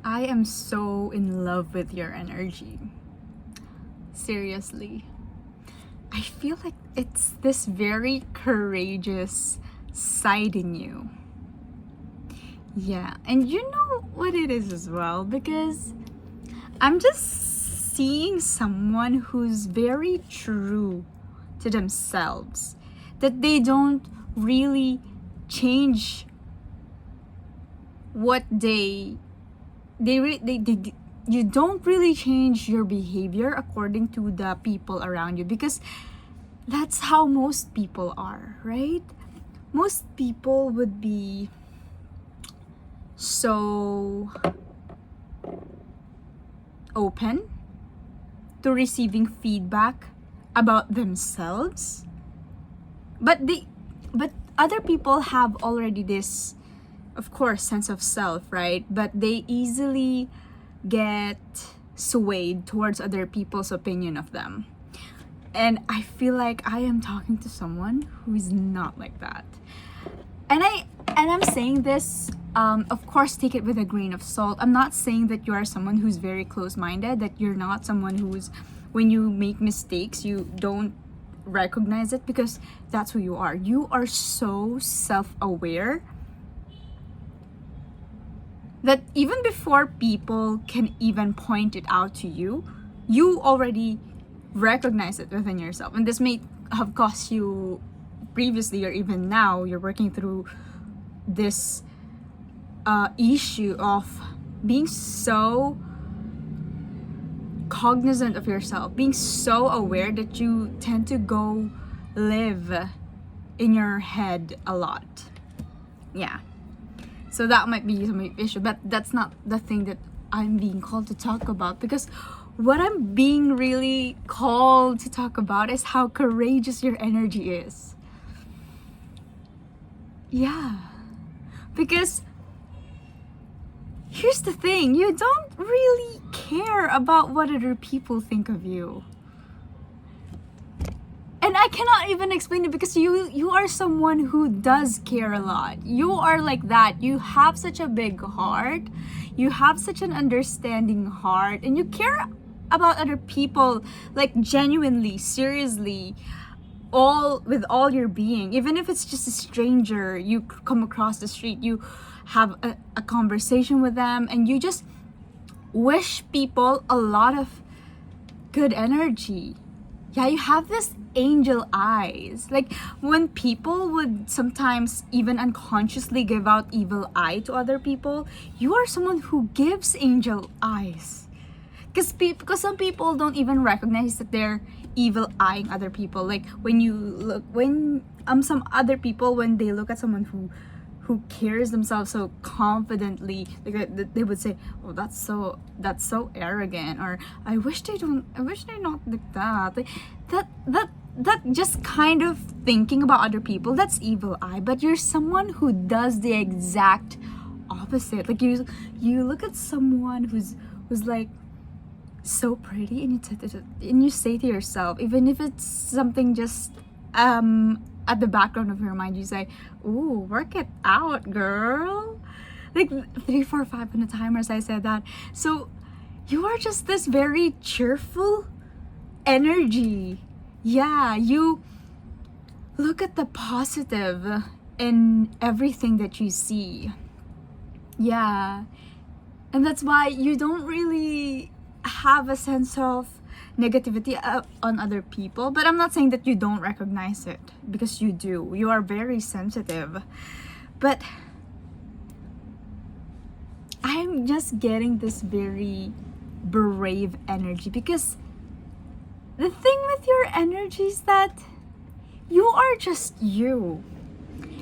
I am so in love with your energy. Seriously. I feel like it's this very courageous side in you. Yeah, and you know what it is as well, because I'm just seeing someone who's very true to themselves, that they don't really change what you don't really change your behavior according to the people around you, because that's how most people are, right? Most people would be so open to receiving feedback about themselves, but other people have already this, of course, sense of self, right? But they easily get swayed towards other people's opinion of them. And I feel like I am talking to someone who is not like that. And I'm saying this, of course, take it with a grain of salt. I'm not saying that you are someone who's very close-minded, that you're not someone who's, when you make mistakes, you don't recognize it, because that's who you are. You are so self-aware that even before people can even point it out to you, you already recognize it within yourself. And this may have cost you previously, or even now, you're working through this issue of being so cognizant of yourself, being so aware that you tend to go live in your head a lot. Yeah. So that might be some issue, but that's not the thing that I'm being called to talk about, because what I'm being really called to talk about is how courageous your energy is. Yeah. Because here's the thing, you don't really care about what other people think of you. And I cannot even explain it, because you are someone who does care a lot. You are like that. You have such a big heart. You have such an understanding heart. And you care about other people, like genuinely, seriously, with all your being. Even if it's just a stranger you come across the street, you have a conversation with them, and you just wish people a lot of good energy. Yeah, you have this angel eyes. Like when people would sometimes even unconsciously give out evil eye to other people, you are someone who gives angel eyes. Because some people don't even recognize that they're evil eyeing other people. Like some other people, when they look at someone who carries themselves so confidently, like they would say, "Oh, that's so arrogant," or I wish they're not like that." Like that just kind of thinking about other people, that's evil eye. But you're someone who does the exact opposite. Like you look at someone who's like so pretty, and you say to yourself, even if it's something just at the background of your mind, you say, "Ooh, work it out, girl." Like 3, 4, 5 on a timer as I said that. So you are just this very cheerful energy. Yeah, you look at the positive in everything that you see. Yeah. And that's why you don't really have a sense of negativity on other people. But I'm not saying that you don't recognize it, because you do. You are very sensitive. But I'm just getting this very brave energy, because the thing with your energy is that you are just you.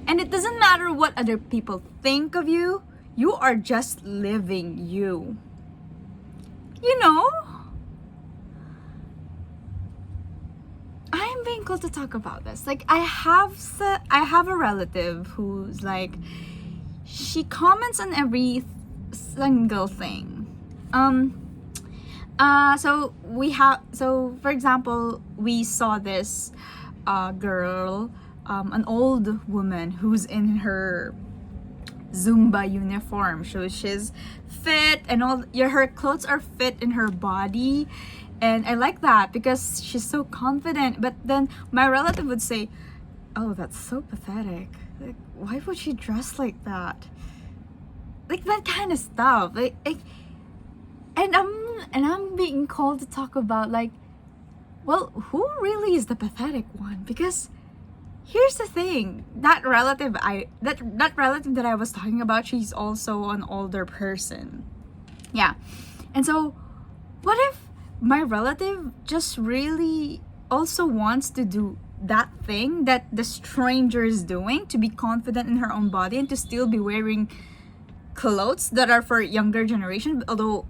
And it doesn't matter what other people think of you. You are just living you. You know? I'm being called to talk about this. Like I have a relative who's like, she comments on every single thing. So for example, we saw this girl, an old woman who's in her Zumba uniform. So she's fit and all, her clothes are fit in her body. And I like that because she's so confident. But then my relative would say, oh, that's so pathetic. Like, why would she dress like that? Like that kind of stuff. And I'm being called to talk about, like, well, who really is the pathetic one? Because here's the thing, that relative that I was talking about, she's also an older person. Yeah. And so what if my relative just really also wants to do that thing that the stranger is doing, to be confident in her own body and to still be wearing clothes that are for younger generation, although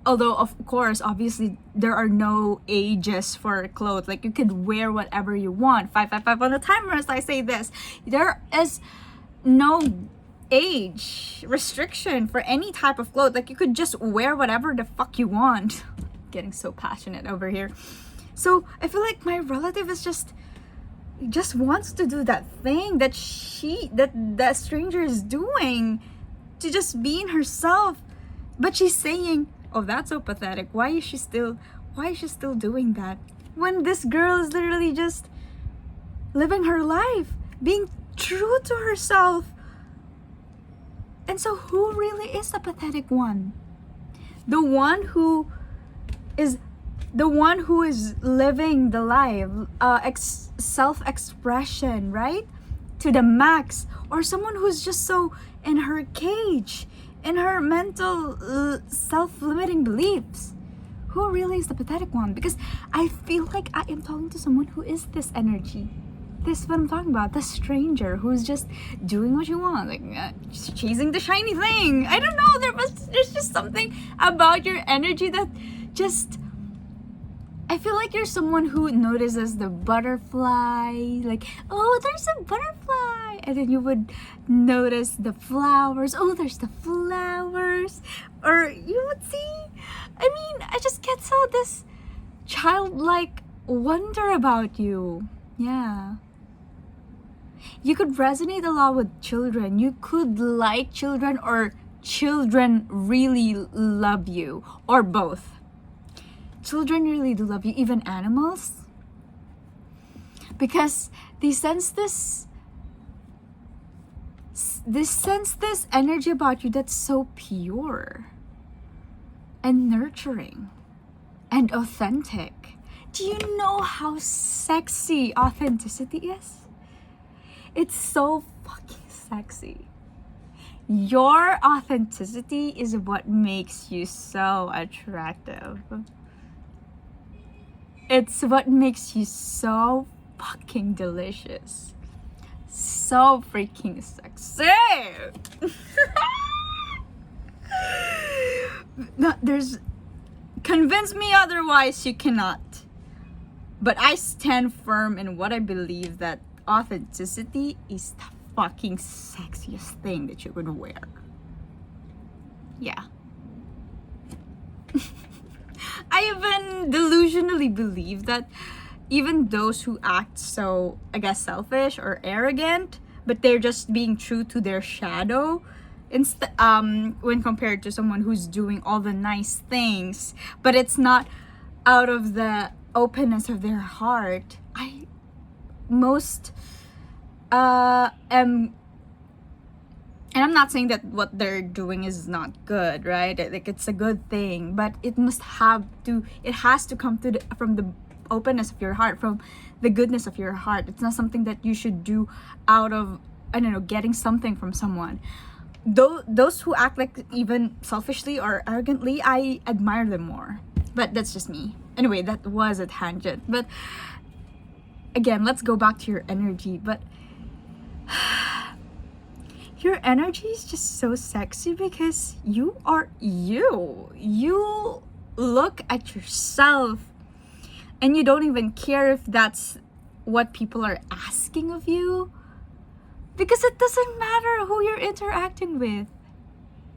of course, obviously, there are no ages for clothes. Like, you could wear whatever you want. 555 on the timer as I say this. There is no age restriction for any type of clothes. Like, you could just wear whatever the fuck you want. Getting so passionate over here. So I feel like my relative is just wants to do that thing that that stranger is doing, to just being herself. But she's saying, oh, that's so pathetic. Why is she still doing that? When this girl is literally just living her life, being true to herself. And so who really is the pathetic one? The one who is living the life, self-expression, right? To the max. Or someone who's just so in her cage, in her mental self-limiting beliefs. Who really is the pathetic one? Because I feel like I am talking to someone who is this energy. This is what I'm talking about. The stranger who's just doing what you want, like just chasing the shiny thing. I don't know. There's just something about your energy that just, I feel like you're someone who notices the butterfly, like, oh, there's a butterfly. And then you would notice the flowers. Oh, there's the flowers. Or you would see, I mean, I just get so this childlike wonder about you. Yeah. You could resonate a lot with children. You could like children, or children really love you, or both. Children really do love you, even animals, because they sense this energy about you that's so pure and nurturing and authentic. Do you know how sexy authenticity is? It's so fucking sexy. Your authenticity is what makes you so attractive. It's what makes you so fucking delicious. So freaking sexy. No, convince me otherwise, you cannot. But I stand firm in what I believe, that authenticity is the fucking sexiest thing that you could wear. Yeah. I even delusionally believe that even those who act so, I guess, selfish or arrogant, but they're just being true to their shadow, when compared to someone who's doing all the nice things, but it's not out of the openness of their heart. And I'm not saying that what they're doing is not good, right? Like, it's a good thing, but it has to come from the openness of your heart, from the goodness of your heart. It's not something that you should do out of, I don't know, getting something from someone. Those who act like even selfishly or arrogantly, I admire them more. But that's just me. Anyway, that was a tangent. But again, let's go back to your energy. But your energy is just so sexy because you are you. You look at yourself and you don't even care if that's what people are asking of you, because it doesn't matter who you're interacting with.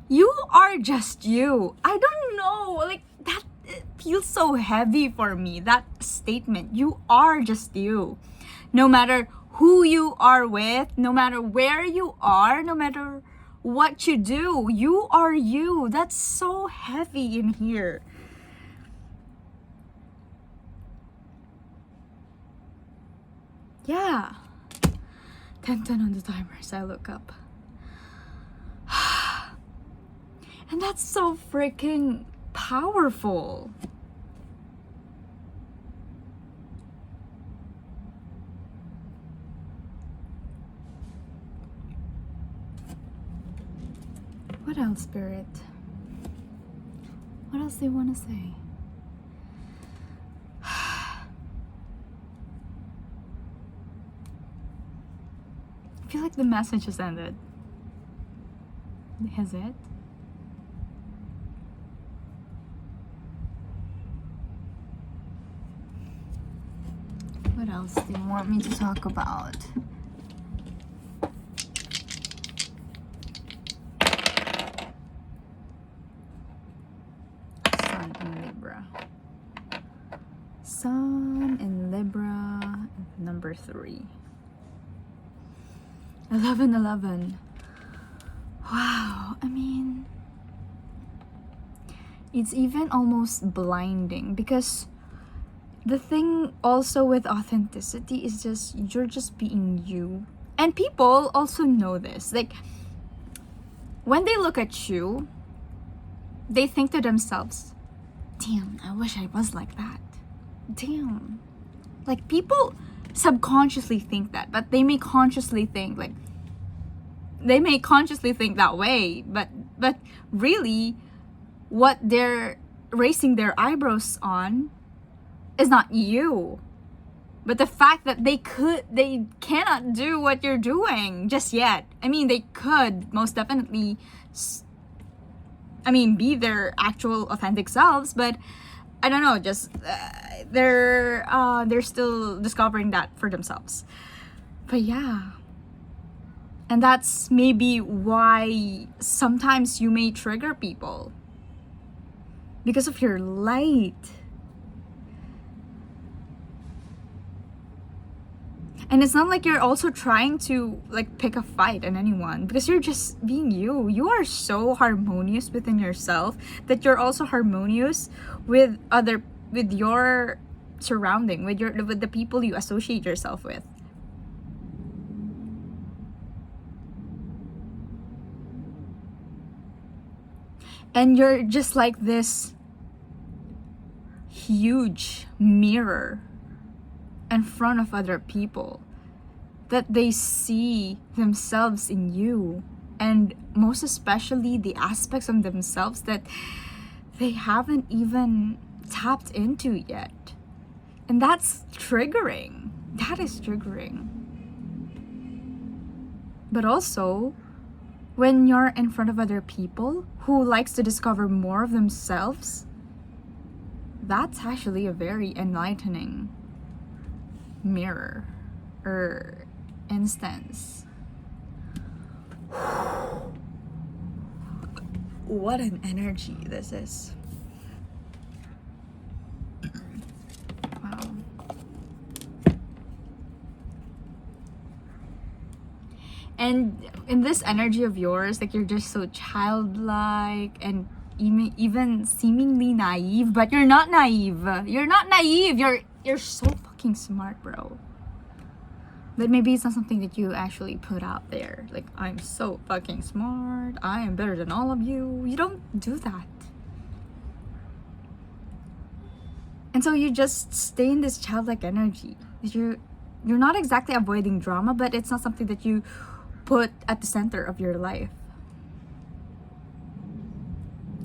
You are just you. I don't know, like, that feels so heavy for me, that statement. You are just you. No matter who you are with, no matter where you are, no matter what you do. You are you. That's so heavy in here. Yeah. 10:10 on the timer, so I look up. And that's so freaking powerful. What else, Spirit? What else do you want to say? I feel like the message has ended. Has it? What else do you want me to talk about? Sun in Libra. Sun in Libra, number 3. 11:11. Wow, I mean, it's even almost blinding, because the thing also with authenticity is just you're just being you. And people also know this. Like, when they look at you, they think to themselves, damn, I wish I was like that. Damn. Like, people subconsciously think that, but they may consciously think that way, but really what they're raising their eyebrows on is not you, but the fact that they cannot do what you're doing just yet. I mean, they could most definitely be their actual authentic selves, but I don't know, just they're still discovering that for themselves. But yeah, and that's maybe why sometimes you may trigger people, because of your light. And it's not like you're also trying to like pick a fight on anyone, because you're just being you. You are so harmonious within yourself that you're also harmonious with your surrounding, with the people you associate yourself with. And you're just like this huge mirror in front of other people, that they see themselves in you, and most especially the aspects of themselves that they haven't even tapped into yet. And that's triggering. That is triggering. But also, when you're in front of other people who likes to discover more of themselves, that's actually a very enlightening mirror or instance. What an energy this is. Wow. And in this energy of yours, like, you're just so childlike and even seemingly naive, but you're not naive. You're not naive. You're so fucking smart, bro. But maybe it's not something that you actually put out there. Like, I'm so fucking smart. I am better than all of you. You don't do that. And so you just stay in this childlike energy. You're not exactly avoiding drama, but it's not something that you put at the center of your life.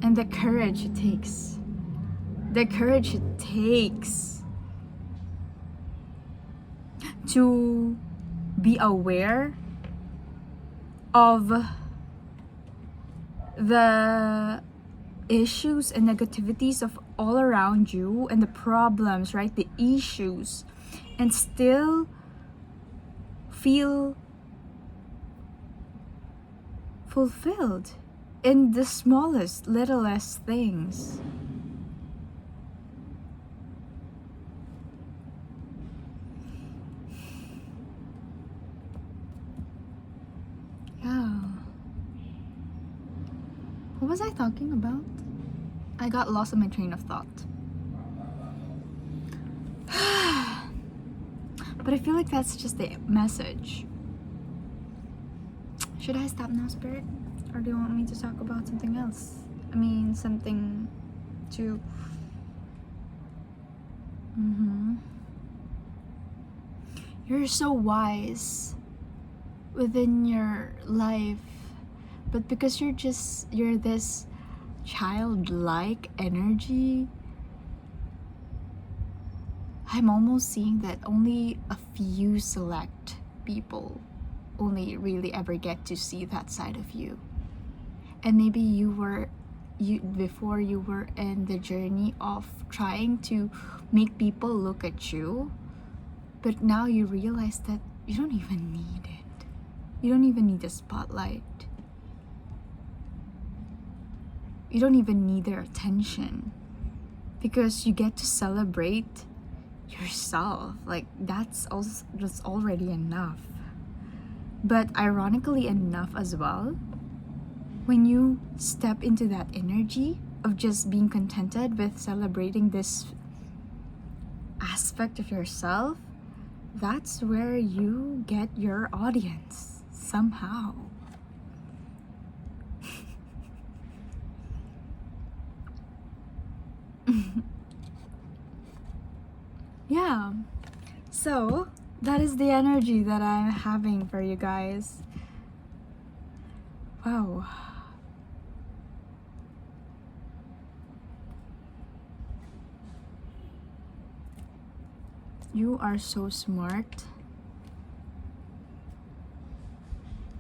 And the courage it takes. To be aware of the issues and negativities of all around you, and the problems, right? The issues, and still feel fulfilled in the smallest, littlest things. Yeah. What was I talking about? I got lost in my train of thought. But I feel like that's just the message. Should I stop now, Spirit? Or do you want me to talk about something else? I mean, something to... You're so wise within your life, but because you're this childlike energy, I'm almost seeing that only a few select people only really ever get to see that side of you. And maybe before you were in the journey of trying to make people look at you, but now you realize that you don't even need it. You don't even need a spotlight. You don't even need their attention, because you get to celebrate yourself. Like, that's already enough. But ironically enough as well, when you step into that energy of just being contented with celebrating this aspect of yourself, that's where you get your audience somehow. Yeah, so that is the energy that I'm having for you guys. Wow. You are so smart.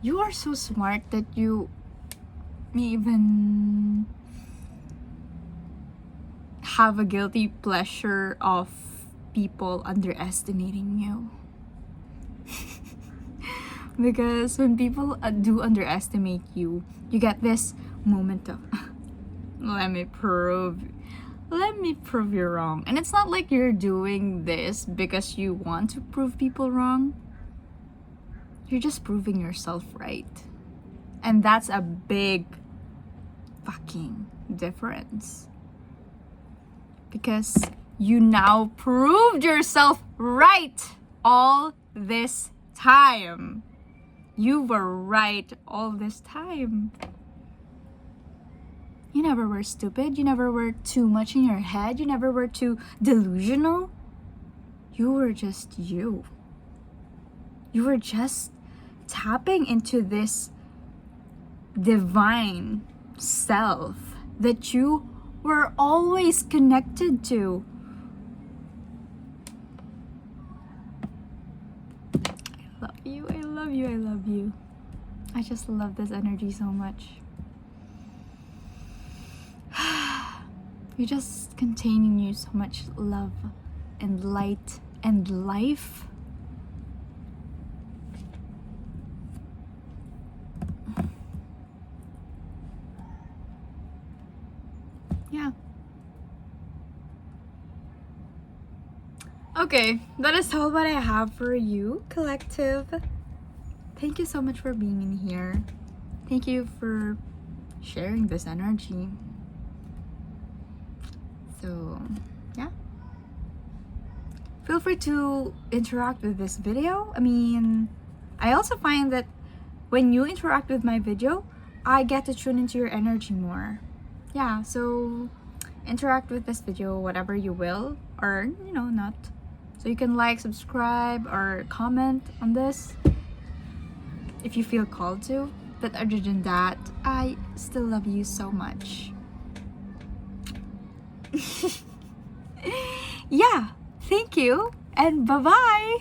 You are so smart that you even have a guilty pleasure of people underestimating you. Because when people do underestimate you, you get this moment of let me prove you wrong. And it's not like you're doing this because you want to prove people wrong. You're just proving yourself right. And that's a big fucking difference. Because you now proved yourself right all this time. You were right all this time. You never were stupid. You never were too much in your head. You never were too delusional. You were just you. You were just tapping into this divine self that you were always connected to. I love you, I love you, I love you. I just love this energy so much. You're just containing you so much love and light and life. Yeah. Okay, that is all what I have for you, collective. Thank you so much for being in here. Thank you for sharing this energy. So, yeah. Feel free to interact with this video. I mean, I also find that when you interact with my video, I get to tune into your energy more. Yeah, so interact with this video whatever you will, or not. So you can like, subscribe, or comment on this if you feel called to. But other than that, I still love you so much. Yeah, thank you, and bye-bye.